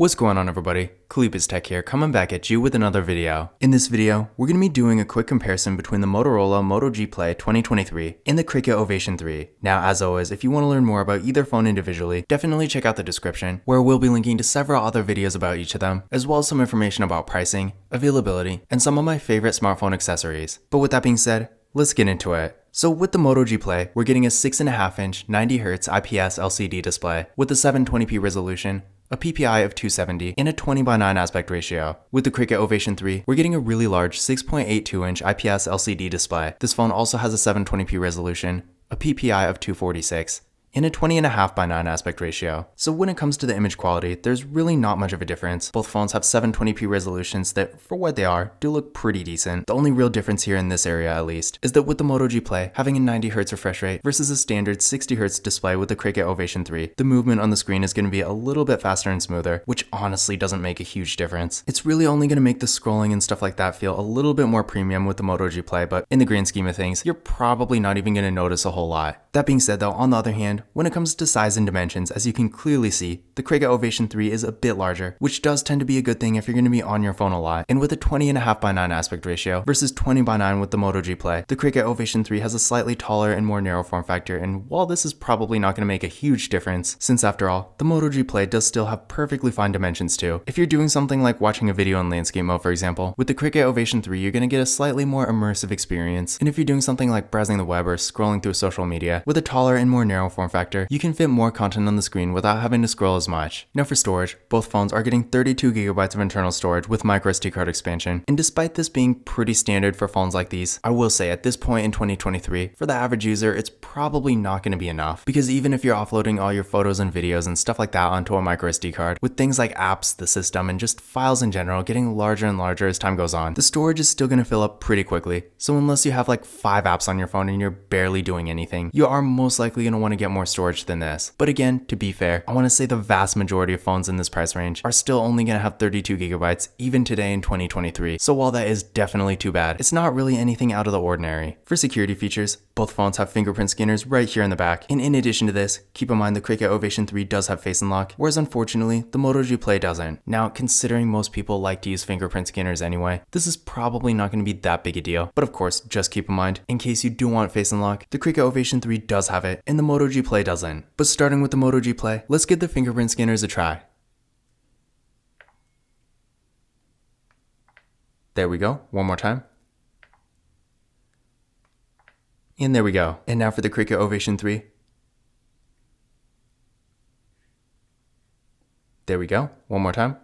What's going on, everybody? Kalip's Tech here, coming back at you with another video. In this video, we're going to be doing a quick comparison between the Motorola Moto G Play 2023 and the Cricket Ovation 3. Now, as always, if you want to learn more about either phone individually, definitely check out the description, where we'll be linking to several other videos about each of them, as well as some information about pricing, availability, and some of my favorite smartphone accessories. But with that being said, let's get into it. So with the Moto G Play, we're getting a 6.5-inch 90Hz IPS LCD display with a 720p resolution, a PPI of 270, and a 20:9 aspect ratio. With the Cricket Ovation 3, we're getting a really large 6.82-inch IPS LCD display. This phone also has a 720p resolution, a PPI of 246, and a 20.5:9 aspect ratio. So when it comes to the image quality, there's really not much of a difference. Both phones have 720p resolutions that, for what they are, do look pretty decent. The only real difference here in this area, at least, is that with the Moto G Play having a 90Hz refresh rate versus a standard 60Hz display with the Cricket Ovation 3, the movement on the screen is going to be a little bit faster and smoother, which honestly doesn't make a huge difference. It's really only going to make the scrolling and stuff like that feel a little bit more premium with the Moto G Play, but in the grand scheme of things, you're probably not even going to notice a whole lot. That being said though, on the other hand, when it comes to size and dimensions, as you can clearly see, the Cricket Ovation 3 is a bit larger, which does tend to be a good thing if you're going to be on your phone a lot. And with a 20.5:9 aspect ratio versus 20:9 with the Moto G Play, the Cricket Ovation 3 has a slightly taller and more narrow form factor, and while this is probably not going to make a huge difference, since after all, the Moto G Play does still have perfectly fine dimensions too. If you're doing something like watching a video in landscape mode, for example, with the Cricket Ovation 3 you're going to get a slightly more immersive experience, and if you're doing something like browsing the web or scrolling through social media, with a taller and more narrow form factor, you can fit more content on the screen without having to scroll as much. Now for storage, both phones are getting 32GB of internal storage with microSD card expansion, and despite this being pretty standard for phones like these, I will say at this point in 2023, for the average user, it's probably not going to be enough, because even if you're offloading all your photos and videos and stuff like that onto a microSD card, with things like apps, the system, and just files in general getting larger and larger as time goes on, the storage is still going to fill up pretty quickly. So unless you have like 5 apps on your phone and you're barely doing anything, you are most likely going to want to get more storage than this. But again, to be fair, I want to say the vast majority of phones in this price range are still only going to have 32GB even today in 2023. So while that is definitely too bad, it's not really anything out of the ordinary. For security features, both phones have fingerprint scanners right here in the back. And in addition to this, keep in mind the Cricket Ovation 3 does have Face Unlock, whereas unfortunately, the Moto G Play doesn't. Now, considering most people like to use fingerprint scanners anyway, this is probably not going to be that big a deal. But of course, just keep in mind, in case you do want Face Unlock, the Cricket Ovation 3 does have it, and the Moto G Play doesn't. But starting with the Moto G Play, let's give the fingerprint scanners a try. There we go, one more time. And there we go. And now for the Cricket Ovation 3. There we go, one more time.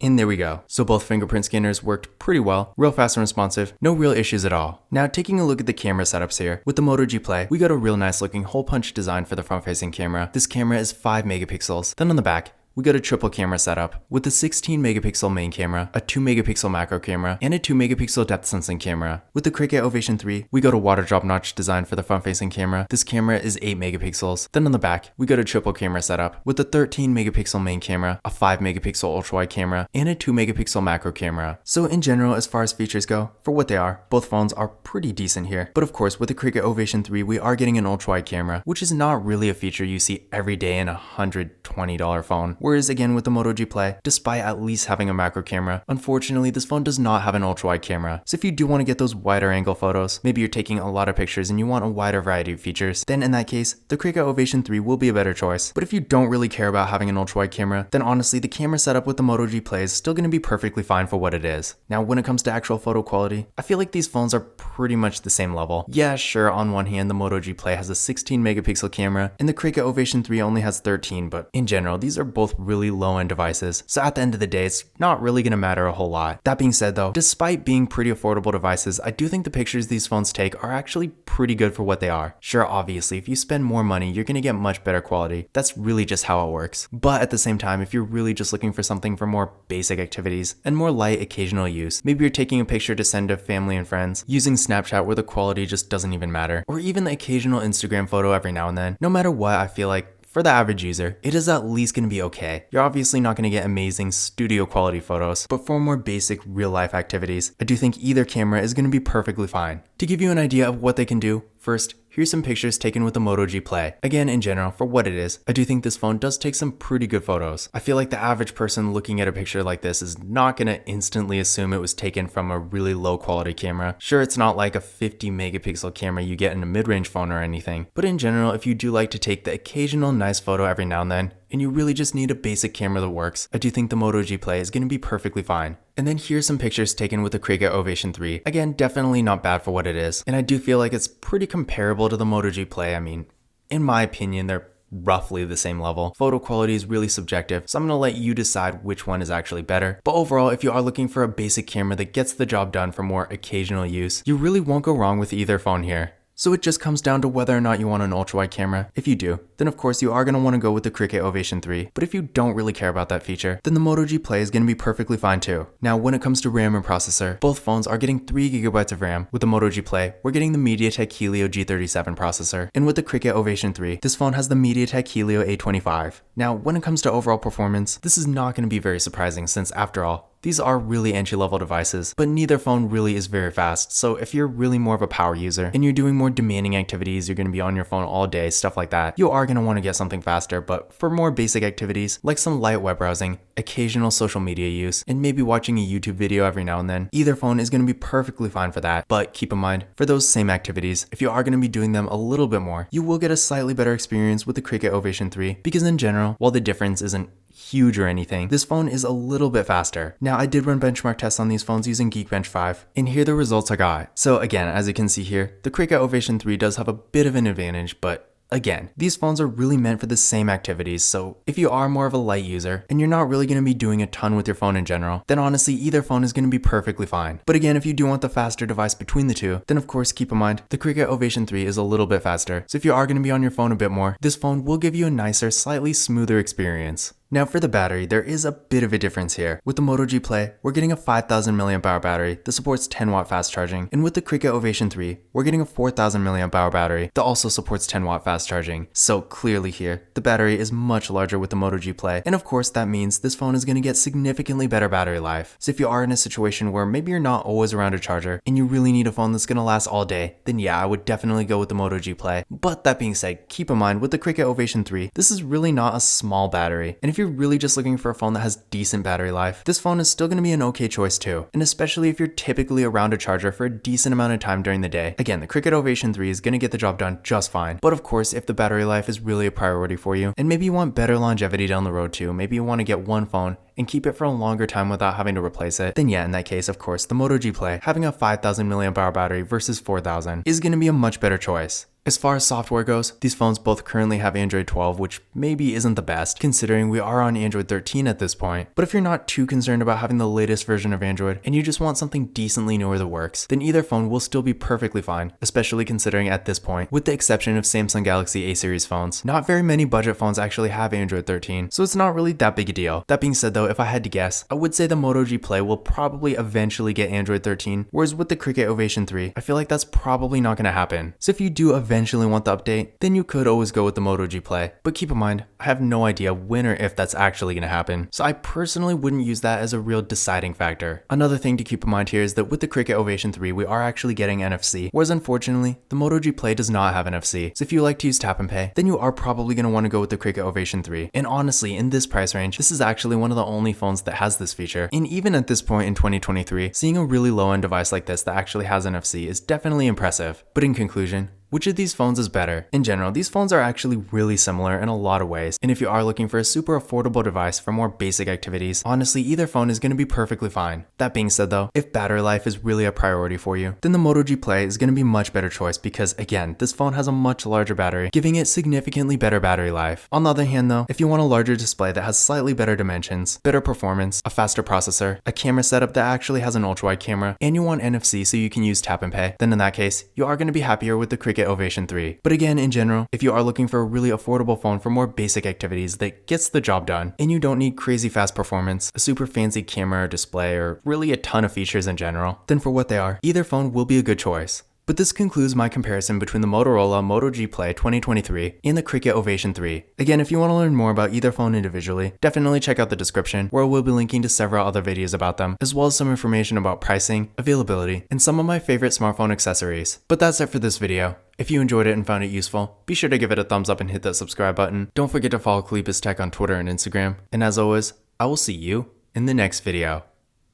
And there we go. So both fingerprint scanners worked pretty well, real fast and responsive, no real issues at all. Now taking a look at the camera setups here, with the Moto G Play, we got a real nice looking hole punch design for the front facing camera. This camera is 5 megapixels. Then on the back, we got a triple camera setup with a 16 megapixel main camera, a 2 megapixel macro camera, and a 2 megapixel depth sensing camera. With the Cricket Ovation 3, we got a water drop notch design for the front facing camera. This camera is 8 megapixels. Then on the back, we got a triple camera setup with a 13 megapixel main camera, a 5 megapixel ultra wide camera, and a 2 megapixel macro camera. So in general, as far as features go, for what they are, both phones are pretty decent here. But of course, with the Cricket Ovation 3, we are getting an ultra wide camera, which is not really a feature you see every day in a $120 phone. Whereas again with the Moto G Play, despite at least having a macro camera, unfortunately this phone does not have an ultra wide camera. So if you do want to get those wider angle photos, maybe you're taking a lot of pictures and you want a wider variety of features, then in that case, the Cricket Ovation 3 will be a better choice. But if you don't really care about having an ultra wide camera, then honestly the camera setup with the Moto G Play is still going to be perfectly fine for what it is. Now when it comes to actual photo quality, I feel like these phones are pretty much the same level. Yeah, sure, on one hand the Moto G Play has a 16 megapixel camera and the Cricket Ovation 3 only has 13, but in general these are both really low-end devices, so at the end of the day it's not really going to matter a whole lot. That being said though, despite being pretty affordable devices, I do think the pictures these phones take are actually pretty good for what they are. Sure, obviously if you spend more money you're going to get much better quality, that's really just how it works. But at the same time, if you're really just looking for something for more basic activities and more light occasional use, maybe you're taking a picture to send to family and friends, using Snapchat where the quality just doesn't even matter, or even the occasional Instagram photo every now and then, no matter what, I feel like for the average user, it is at least going to be okay. You're obviously not going to get amazing studio quality photos, but for more basic real life activities, I do think either camera is going to be perfectly fine. To give you an idea of what they can do, first, here's some pictures taken with the Moto G Play. Again, in general, for what it is, I do think this phone does take some pretty good photos. I feel like the average person looking at a picture like this is not gonna instantly assume it was taken from a really low quality camera. Sure, it's not like a 50 megapixel camera you get in a mid-range phone or anything, but in general, if you do like to take the occasional nice photo every now and then, and you really just need a basic camera that works, I do think the Moto G Play is going to be perfectly fine. And then here's some pictures taken with the Cricut Ovation 3. Again, definitely not bad for what it is, and I do feel like it's pretty comparable to the Moto G Play. I mean, in my opinion, they're roughly the same level. Photo quality is really subjective, so I'm gonna let you decide which one is actually better. But overall, if you are looking for a basic camera that gets the job done for more occasional use, you really won't go wrong with either phone here. So it just comes down to whether or not you want an ultra-wide camera. If you do, then of course you are going to want to go with the Cricut Ovation 3, but if you don't really care about that feature, then the Moto G Play is going to be perfectly fine too. Now when it comes to RAM and processor, both phones are getting 3GB of RAM. With the Moto G Play, we're getting the MediaTek Helio G37 processor, and with the Cricut Ovation 3, this phone has the MediaTek Helio A25. Now when it comes to overall performance, this is not going to be very surprising since after all, these are really entry-level devices, but neither phone really is very fast, so if you're really more of a power user and you're doing more demanding activities, you're going to be on your phone all day, stuff like that, you are going to want to get something faster. But for more basic activities, like some light web browsing, occasional social media use, and maybe watching a YouTube video every now and then, either phone is going to be perfectly fine for that. But keep in mind, for those same activities, if you are going to be doing them a little bit more, you will get a slightly better experience with the Cricut Ovation 3, because in general, while the difference isn't huge or anything, this phone is a little bit faster. Now I did run benchmark tests on these phones using Geekbench 5, and here are the results I got. So again, as you can see here, the Cricut Ovation 3 does have a bit of an advantage, but again, these phones are really meant for the same activities, so if you are more of a light user and you're not really going to be doing a ton with your phone in general, then honestly either phone is going to be perfectly fine. But again, if you do want the faster device between the two, then of course keep in mind the Cricut Ovation 3 is a little bit faster, so if you are going to be on your phone a bit more, this phone will give you a nicer, slightly smoother experience. Now for the battery, there is a bit of a difference here. With the Moto G Play, we're getting a 5000 mAh battery that supports 10W fast charging, and with the Cricut Ovation 3, we're getting a 4000 mAh battery that also supports 10W fast charging. So clearly here, the battery is much larger with the Moto G Play, and of course that means this phone is going to get significantly better battery life. So if you are in a situation where maybe you're not always around a charger, and you really need a phone that's going to last all day, then yeah, I would definitely go with the Moto G Play. But that being said, keep in mind with the Cricut Ovation 3, this is really not a small battery, and if you're really just looking for a phone that has decent battery life, this phone is still going to be an okay choice too, and especially if you're typically around a charger for a decent amount of time during the day. Again, the Cricut Ovation 3 is going to get the job done just fine, but of course if the battery life is really a priority for you, and maybe you want better longevity down the road too, maybe you want to get one phone and keep it for a longer time without having to replace it, then yeah, in that case, of course, the Moto G Play having a 5000 mAh battery versus 4000 is going to be a much better choice. As far as software goes, these phones both currently have Android 12, which maybe isn't the best, considering we are on Android 13 at this point. But if you're not too concerned about having the latest version of Android, and you just want something decently newer that works, then either phone will still be perfectly fine, especially considering at this point, with the exception of Samsung Galaxy A series phones, not very many budget phones actually have Android 13, so it's not really that big a deal. That being said though, if I had to guess, I would say the Moto G Play will probably eventually get Android 13, whereas with the Cricut Ovation 3, I feel like that's probably not going to happen. So if you do eventually want the update, then you could always go with the Moto G Play. But keep in mind, I have no idea when or if that's actually going to happen, so I personally wouldn't use that as a real deciding factor. Another thing to keep in mind here is that with the Cricut Ovation 3, we are actually getting NFC, whereas unfortunately, the Moto G Play does not have NFC. So if you like to use tap and pay, then you are probably going to want to go with the Cricut Ovation 3. And honestly, in this price range, this is actually one of the only phones that has this feature. And even at this point in 2023, seeing a really low-end device like this that actually has NFC is definitely impressive. But in conclusion, which of these phones is better? In general, these phones are actually really similar in a lot of ways, and if you are looking for a super affordable device for more basic activities, honestly either phone is going to be perfectly fine. That being said though, if battery life is really a priority for you, then the Moto G Play is going to be a much better choice because again, this phone has a much larger battery, giving it significantly better battery life. On the other hand though, if you want a larger display that has slightly better dimensions, better performance, a faster processor, a camera setup that actually has an ultra-wide camera, and you want NFC so you can use tap and pay, then in that case, you are going to be happier with the Cricut Ovation 3. But again, in general, if you are looking for a really affordable phone for more basic activities that gets the job done, and you don't need crazy fast performance, a super fancy camera or display, or really a ton of features in general, then for what they are, either phone will be a good choice. But this concludes my comparison between the Motorola Moto G Play 2023 and the Cricket Ovation 3. Again, if you want to learn more about either phone individually, definitely check out the description where I will be linking to several other videos about them, as well as some information about pricing, availability, and some of my favorite smartphone accessories. But that's it for this video. If you enjoyed it and found it useful, be sure to give it a thumbs up and hit that subscribe button. Don't forget to follow Kalipis Tech on Twitter and Instagram. And as always, I will see you in the next video.